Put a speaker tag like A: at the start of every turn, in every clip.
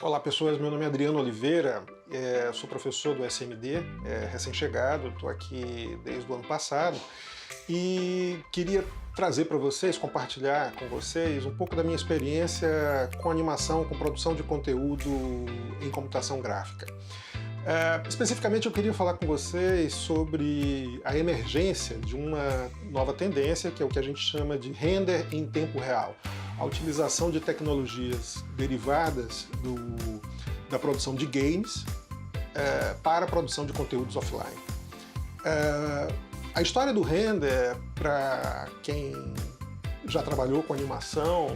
A: Olá pessoas, meu nome é Adriano Oliveira, sou professor do SMD, recém-chegado, estou aqui desde o ano passado e queria trazer para vocês, compartilhar com vocês um pouco da minha experiência com animação, com produção de conteúdo em computação gráfica. Especificamente eu queria falar com vocês sobre a emergência de uma nova tendência, que é o que a gente chama de render em tempo real. A utilização de tecnologias derivadas da produção de games para a produção de conteúdos offline. A história do render, para quem já trabalhou com animação,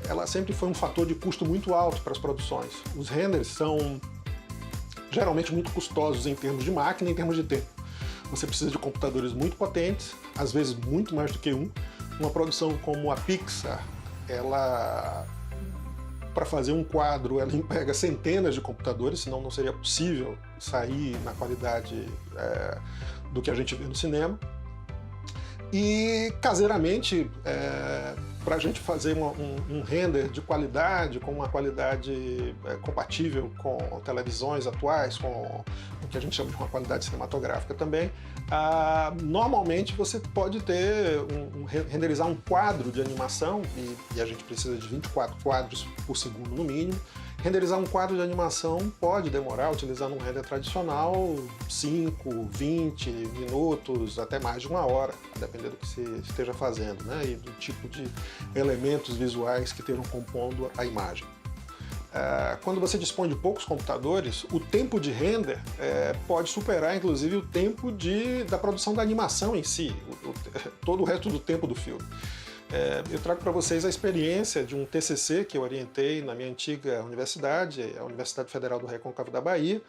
A: ela sempre foi um fator de custo muito alto para as produções. Os renders são geralmente muito custosos em termos de máquina e em termos de tempo. Você precisa de computadores muito potentes, às vezes muito mais do que um. Uma produção como a Pixar, para fazer um quadro, ela emprega centenas de computadores, senão não seria possível sair na qualidade do que a gente vê no cinema. E caseiramente, para a gente fazer um render de qualidade, com uma qualidade compatível com televisões atuais, com o que a gente chama de uma qualidade cinematográfica também, normalmente você pode renderizar um quadro de animação, e a gente precisa de 24 quadros por segundo no mínimo. Renderizar um quadro de animação pode demorar, utilizando um render tradicional, 5, 20 minutos, até mais de 1 hora, a depender do que você esteja fazendo, né? E do tipo de elementos visuais que estejam compondo a imagem. Quando você dispõe de poucos computadores, o tempo de render pode superar, inclusive, o tempo da produção da animação em si, todo o resto do tempo do filme. Eu trago para vocês a experiência de um TCC que eu orientei na minha antiga universidade, a Universidade Federal do Recôncavo da Bahia,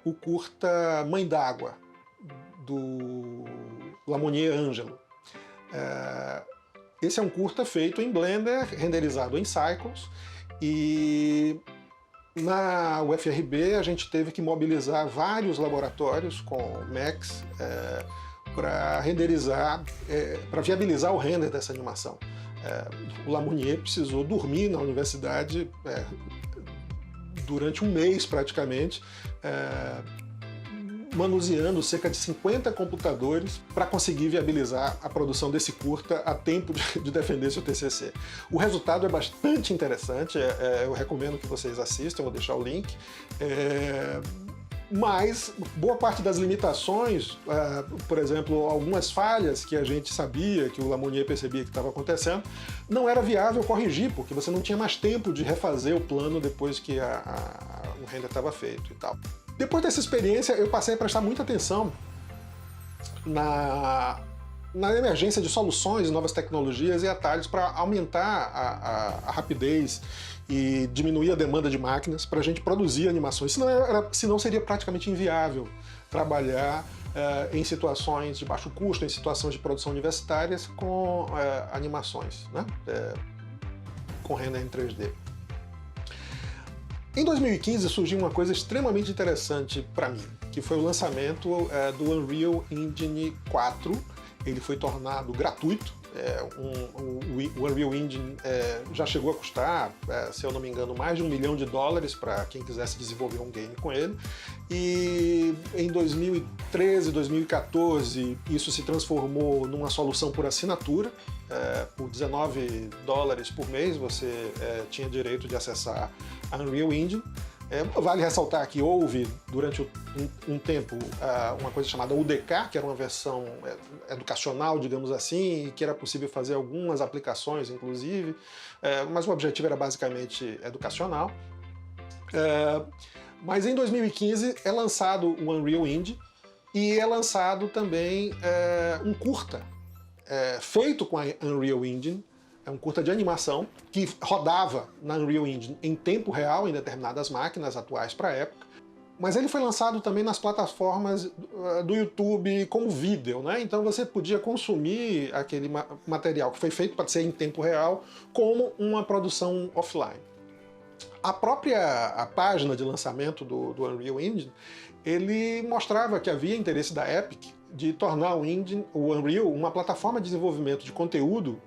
A: o curta Mãe d'Água, do Lamonier Ângelo. Esse é um curta feito em Blender, renderizado em Cycles, e na UFRB a gente teve que mobilizar vários laboratórios com Max para renderizar, para viabilizar o render dessa animação. O Lamonier precisou dormir na universidade durante um mês praticamente, manuseando cerca de 50 computadores para conseguir viabilizar a produção desse curta a tempo de defender seu TCC. O resultado é bastante interessante, eu recomendo que vocês assistam, vou deixar o link. Mas boa parte das limitações, por exemplo, algumas falhas que a gente sabia, que o Lamonier percebia que estava acontecendo, não era viável corrigir, porque você não tinha mais tempo de refazer o plano depois que o render estava feito e tal. Depois dessa experiência, eu passei a prestar muita atenção na emergência de soluções, novas tecnologias e atalhos para aumentar a rapidez e diminuir a demanda de máquinas para a gente produzir animações. Senão seria praticamente inviável trabalhar em situações de baixo custo, em situações de produção universitárias com animações, né? Com render em 3D. Em 2015 surgiu uma coisa extremamente interessante para mim, que foi o lançamento do Unreal Engine 4. Ele foi tornado gratuito. O Unreal Engine já chegou a custar, se eu não me engano, mais de $1 milhão para quem quisesse desenvolver um game com ele. E em 2013, 2014, isso se transformou numa solução por assinatura. Por $19 por mês você tinha direito de acessar a Unreal Engine. Vale ressaltar que houve, durante um tempo, uma coisa chamada UDK, que era uma versão educacional, digamos assim, e que era possível fazer algumas aplicações, inclusive, mas o objetivo era basicamente educacional. Mas em 2015 é lançado o Unreal Engine e é lançado também um curta feito com a Unreal Engine. É um curta de animação que rodava na Unreal Engine em tempo real em determinadas máquinas atuais para a época, mas ele foi lançado também nas plataformas do YouTube como vídeo, né? Então você podia consumir aquele material que foi feito para ser em tempo real como uma produção offline. A própria página de lançamento do Unreal Engine, ele mostrava que havia interesse da Epic de tornar o Unreal uma plataforma de desenvolvimento de conteúdo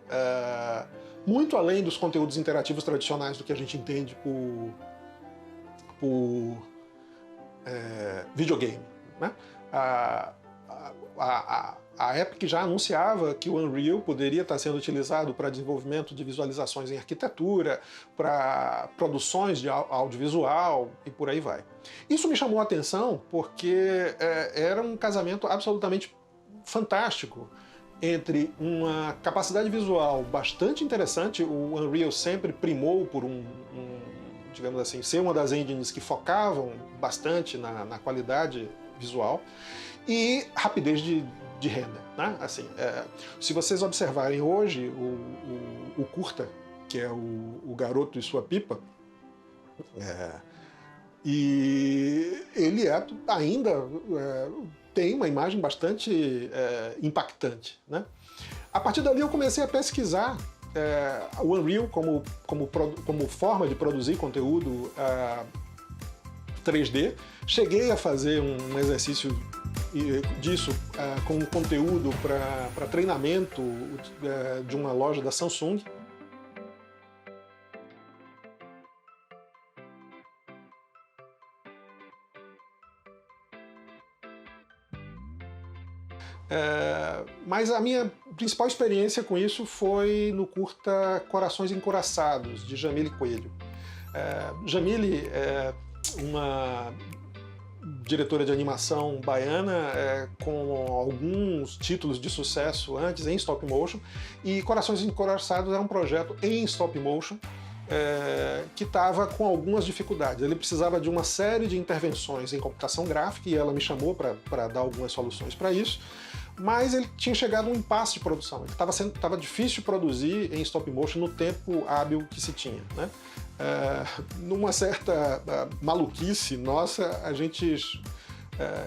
A: muito além dos conteúdos interativos tradicionais do que a gente entende por videogame, né? A Epic já anunciava que o Unreal poderia estar sendo utilizado para desenvolvimento de visualizações em arquitetura, para produções de audiovisual e por aí vai. Isso me chamou a atenção porque era um casamento absolutamente fantástico entre uma capacidade visual bastante interessante. O Unreal sempre primou por digamos assim, ser uma das engines que focavam bastante na qualidade visual e rapidez de render, né? Assim, se vocês observarem hoje o curta, que é o Garoto e Sua Pipa, e ele ainda tem uma imagem bastante impactante, né? A partir dali eu comecei a pesquisar o Unreal como forma de produzir conteúdo 3D. Cheguei a fazer um exercício disso com conteúdo para treinamento de uma loja da Samsung. Mas a minha principal experiência com isso foi no curta Corações Encoraçados, de Jamile Coelho. Jamile é uma diretora de animação baiana com alguns títulos de sucesso antes em stop motion, e Corações Encoraçados era um projeto em stop motion que estava com algumas dificuldades. Ele precisava de uma série de intervenções em computação gráfica e ela me chamou para dar algumas soluções para isso, mas ele tinha chegado a um impasse de produção. Estava difícil produzir em stop motion no tempo hábil que se tinha, né? Numa certa maluquice nossa, a gente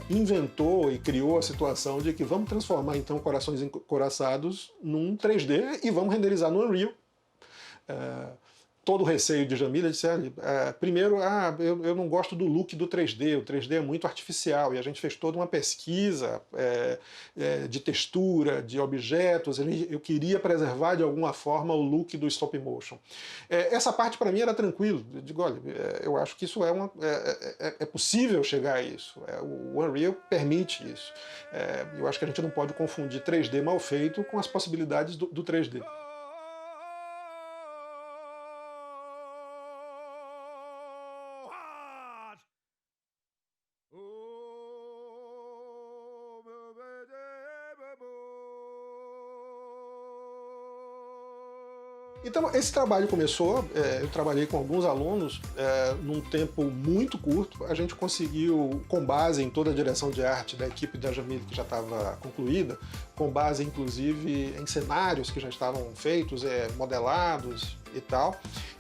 A: inventou e criou a situação de que vamos transformar então Corações Encoraçados num 3D e vamos renderizar no Unreal. Todo o receio de Jamile, disse, primeiro, eu não gosto do look do 3D, o 3D é muito artificial, e a gente fez toda uma pesquisa de textura, de objetos, eu queria preservar de alguma forma o look do stop motion. Essa parte para mim era tranquilo, eu digo, olha, eu acho que isso é possível chegar a isso, o Unreal permite isso. Eu acho que a gente não pode confundir 3D mal feito com as possibilidades do 3D. Então, esse trabalho começou, eu trabalhei com alguns alunos num tempo muito curto. A gente conseguiu, com base em toda a direção de arte da equipe da Jamile, que já estava concluída, com base inclusive em cenários que já estavam feitos, modelados e tal,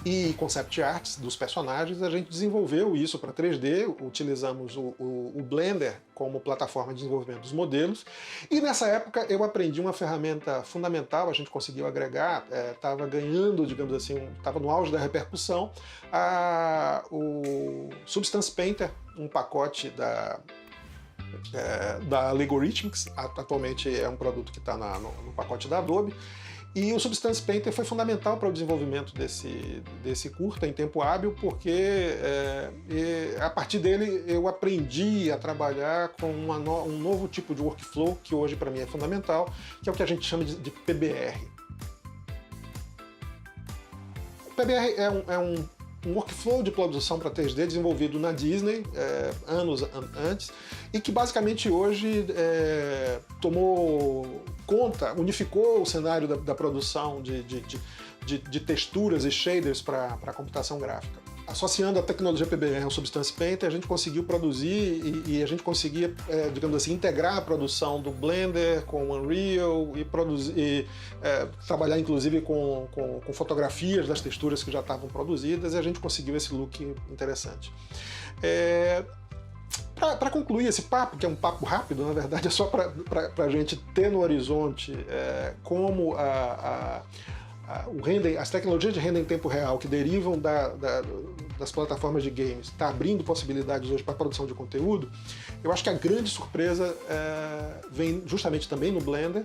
A: e concept arts dos personagens, a gente desenvolveu isso para 3D, utilizamos o Blender como plataforma de desenvolvimento dos modelos, e nessa época eu aprendi uma ferramenta fundamental, a gente conseguiu agregar, estava ganhando, digamos assim, estava no auge da repercussão, o Substance Painter, um pacote da Allegorithmics, atualmente é um produto que está no pacote da Adobe, e o Substance Painter foi fundamental para o desenvolvimento desse curta em tempo hábil, porque a partir dele eu aprendi a trabalhar com um novo tipo de workflow, que hoje para mim é fundamental, que é o que a gente chama de PBR. O PBR é um workflow de produção para 3D desenvolvido na Disney anos antes, e que basicamente hoje tomou conta, unificou o cenário da produção de texturas e shaders para a computação gráfica. Associando a tecnologia PBR ao Substance Painter, a gente conseguiu produzir e a gente conseguia, digamos assim, integrar a produção do Blender com o Unreal e trabalhar inclusive com fotografias das texturas que já estavam produzidas, e a gente conseguiu esse look interessante. Para concluir esse papo, que é um papo rápido, na verdade, é só para a gente ter no horizonte como as tecnologias de render em tempo real que derivam das plataformas de games está abrindo possibilidades hoje para a produção de conteúdo. Eu acho que a grande surpresa vem justamente também no Blender,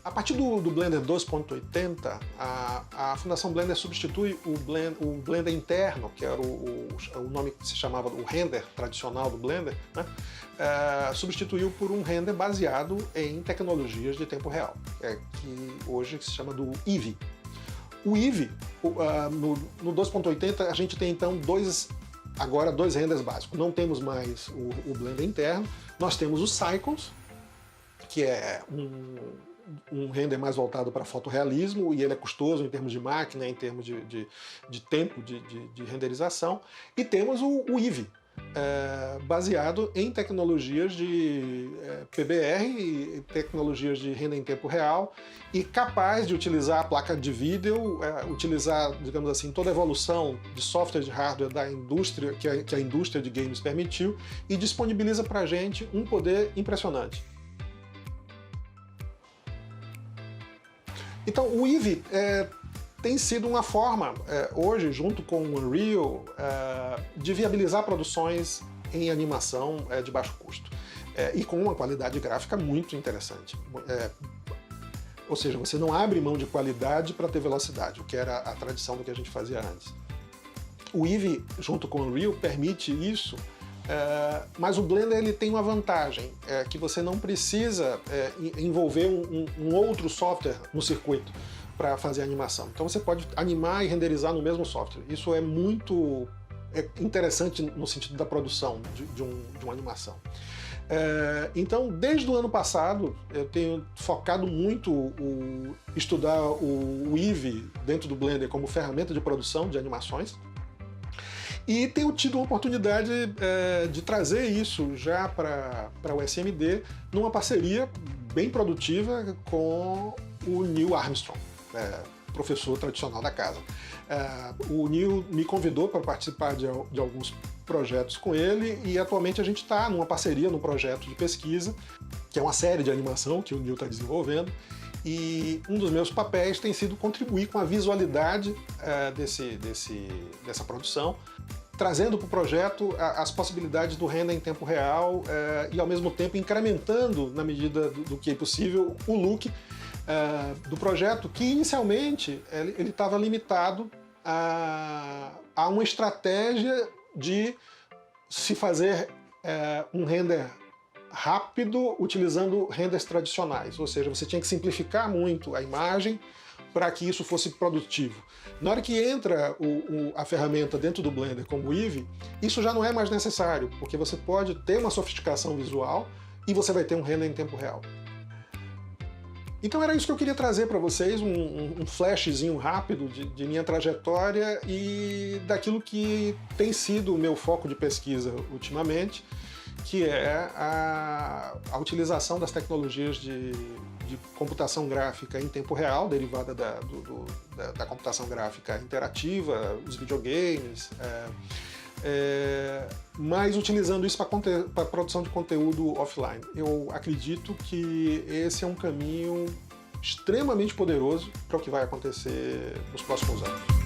A: A partir do Blender 2.80, a Fundação Blender substitui o Blender interno, que era o nome que se chamava o render tradicional do Blender, né? Substituiu por um render baseado em tecnologias de tempo real, que hoje se chama do Eevee. O Eevee, no 2.80, a gente tem então agora dois renders básicos. Não temos mais o Blender interno, nós temos o Cycles, que é um render mais voltado para fotorrealismo, e ele é custoso em termos de máquina, em termos de tempo de renderização, e temos o Eevee, baseado em tecnologias de PBR e tecnologias de render em tempo real, e capaz de utilizar a placa de vídeo, utilizar, digamos assim, toda a evolução de software e de hardware da indústria, que a indústria de games permitiu, e disponibiliza para a gente um poder impressionante. Então, o Eevee tem sido uma forma, hoje, junto com o Unreal, de viabilizar produções em animação de baixo custo. E com uma qualidade gráfica muito interessante. Ou seja, você não abre mão de qualidade para ter velocidade, o que era a tradição do que a gente fazia antes. O Eevee, junto com o Unreal, permite isso, mas o Blender ele tem uma vantagem, que você não precisa envolver um outro software no circuito para fazer a animação. Então você pode animar e renderizar no mesmo software. Isso é muito interessante no sentido da produção de uma animação. Então, desde o ano passado, eu tenho focado muito estudar o Eevee dentro do Blender como ferramenta de produção de animações, e tenho tido a oportunidade de trazer isso já para o SMD numa parceria bem produtiva com o Neil Armstrong, professor tradicional da casa. O Neil me convidou para participar de alguns projetos com ele, e atualmente a gente está numa parceria, num projeto de pesquisa, que é uma série de animação que o Neil está desenvolvendo, e um dos meus papéis tem sido contribuir com a visualidade dessa produção, trazendo para o projeto as possibilidades do render em tempo real e, ao mesmo tempo, incrementando, na medida do que é possível, o look do projeto, que inicialmente ele estava limitado a uma estratégia de se fazer um render rápido utilizando renders tradicionais, ou seja, você tinha que simplificar muito a imagem para que isso fosse produtivo. Na hora que entra a ferramenta dentro do Blender como o Eevee, isso já não é mais necessário, porque você pode ter uma sofisticação visual e você vai ter um render em tempo real. Então era isso que eu queria trazer para vocês, um flashzinho rápido de minha trajetória e daquilo que tem sido o meu foco de pesquisa ultimamente, que é a utilização das tecnologias de computação gráfica em tempo real, derivada da computação gráfica interativa, os videogames, mas utilizando isso para a produção de conteúdo offline. Eu acredito que esse é um caminho extremamente poderoso para o que vai acontecer nos próximos anos.